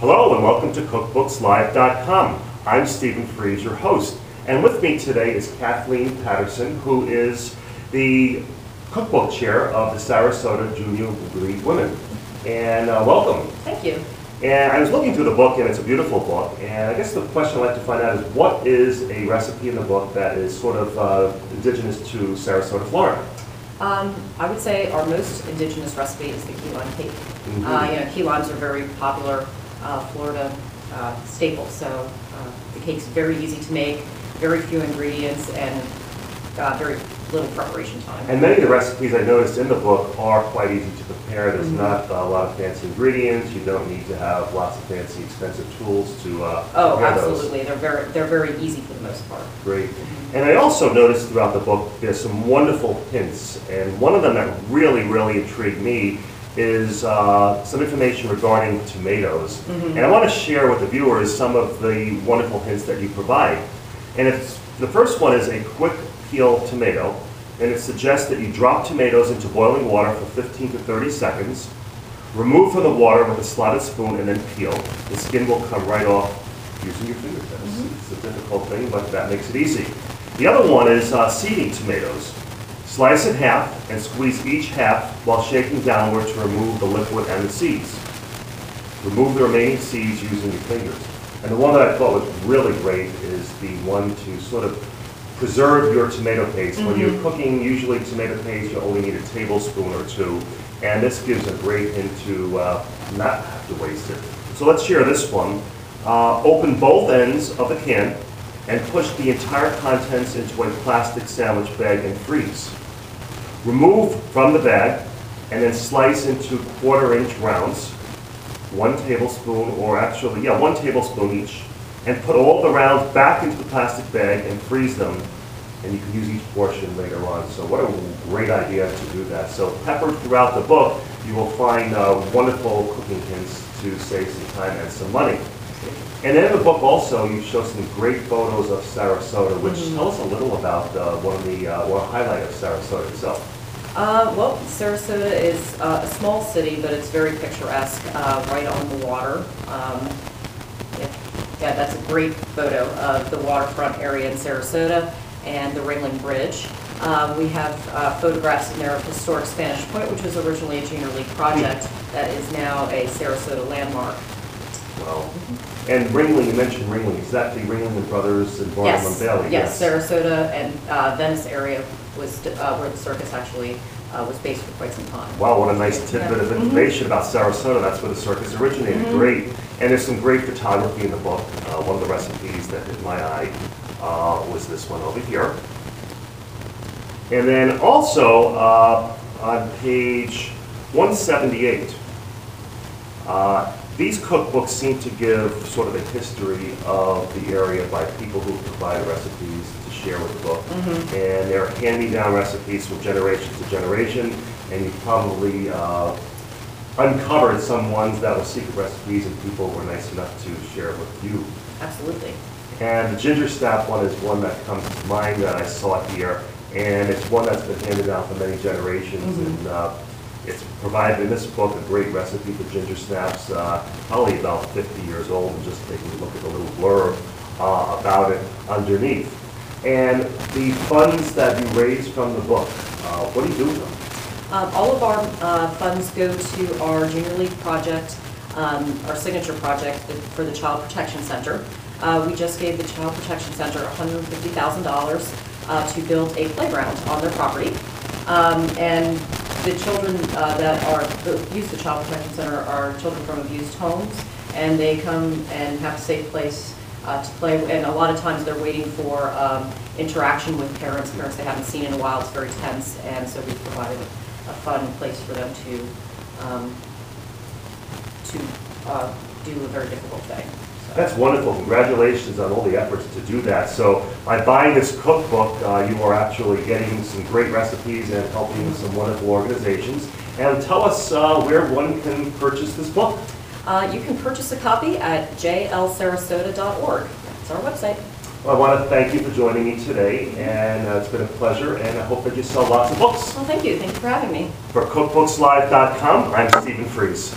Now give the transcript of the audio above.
Hello and welcome to Cookbookslive.com. I'm Stephen Fries, your host. And with me today is Kathleen Patterson, who is the cookbook chair of the Sarasota Junior League Women. And welcome. Thank you. And I was looking through the book, and it's a beautiful book. And I guess the question I'd like to find out is, what is a recipe in the book that is sort of indigenous to Sarasota, Florida? I would say our most indigenous recipe is the key lime cake. Key limes are very popular Florida staple, so the cake's very easy to make, very few ingredients, and very little preparation time. And many of the recipes I noticed in the book are quite easy to prepare. There's not a lot of fancy ingredients. You don't need to have lots of fancy, expensive tools to prepare absolutely. those. They're very easy for the most part. Great. And I also noticed throughout the book there's some wonderful hints, and one of them that really intrigued me is some information regarding tomatoes. And I want to share with the viewers some of the wonderful hints that you provide. And the first one is a quick peel tomato, and it suggests that you drop tomatoes into boiling water for 15 to 30 seconds, remove from the water with a slotted spoon, and then peel. The skin will come right off using your fingertips. It's a difficult thing, but that makes it easy. The other one is seeding tomatoes. Slice in half and squeeze each half while shaking downward to remove the liquid and the seeds. Remove the remaining seeds using your fingers. And the one that I thought was really great is the one to sort of preserve your tomato paste. When you're cooking, usually tomato paste, you only need a tablespoon or two. And this gives a great hint to not have to waste it. So let's share this one. Open both ends of the can and push the entire contents into a plastic sandwich bag and freeze. Remove from the bag and then slice into 1/4-inch rounds, 1 tablespoon, or actually, 1 tablespoon each, and put all the rounds back into the plastic bag and freeze them, and you can use each portion later on. So what a great idea to do that. So peppered throughout the book, you will find wonderful cooking hints to save some time and some money. And then in the book also, you show some great photos of Sarasota, which tell us a little about one highlight of Sarasota itself. Well, Sarasota is a small city, but it's very picturesque, right on the water. Yeah, that's a great photo of the waterfront area in Sarasota and the Ringling Bridge. We have photographs in there of historic Spanish Point, which was originally a junior league project that is now a Sarasota landmark. Wow. And Ringling, you mentioned Ringling. Is that the Ringling Brothers in Barnum Bailey? Yes, Sarasota and Venice area was where the circus actually was based for quite some time. Wow, what a nice tidbit of information about Sarasota. That's where the circus originated. Great. And there's some great photography in the book. One of the recipes that hit my eye was this one over here. And then also on page 178, these cookbooks seem to give sort of a history of the area by people who provide recipes to share with the book. And they're hand-me-down recipes from generation to generation, and you probably uncovered some ones that were secret recipes and people were nice enough to share it with you. Absolutely. And the ginger snap one is one that comes to mind that I saw here, and it's one that's been handed down for many generations. And it's provided in this book a great recipe for ginger snaps, probably about 50 years old, and just taking a look at the little blurb about it underneath. And the funds that you raise from the book, what do you do with them? All of our funds go to our junior league project, our signature project for the Child Protection Center. We just gave the Child Protection Center $150,000 to build a playground on their property. And the children that use the Child Protection Center are children from abused homes, and they come and have a safe place to play. And a lot of times they're waiting for interaction with parents they haven't seen in a while. It's very tense, and so we've provided a fun place for them to do a very difficult thing. That's wonderful. Congratulations on all the efforts to do that. So by buying this cookbook, you are actually getting some great recipes and helping some wonderful organizations. And tell us where one can purchase this book. You can purchase a copy at jlsarasota.org. That's our website. Well, I want to thank you for joining me today, and it's been a pleasure, and I hope that you sell lots of books. Well, thank you. Thank you for having me. For Cookbookslive.com, I'm Stephen Fries.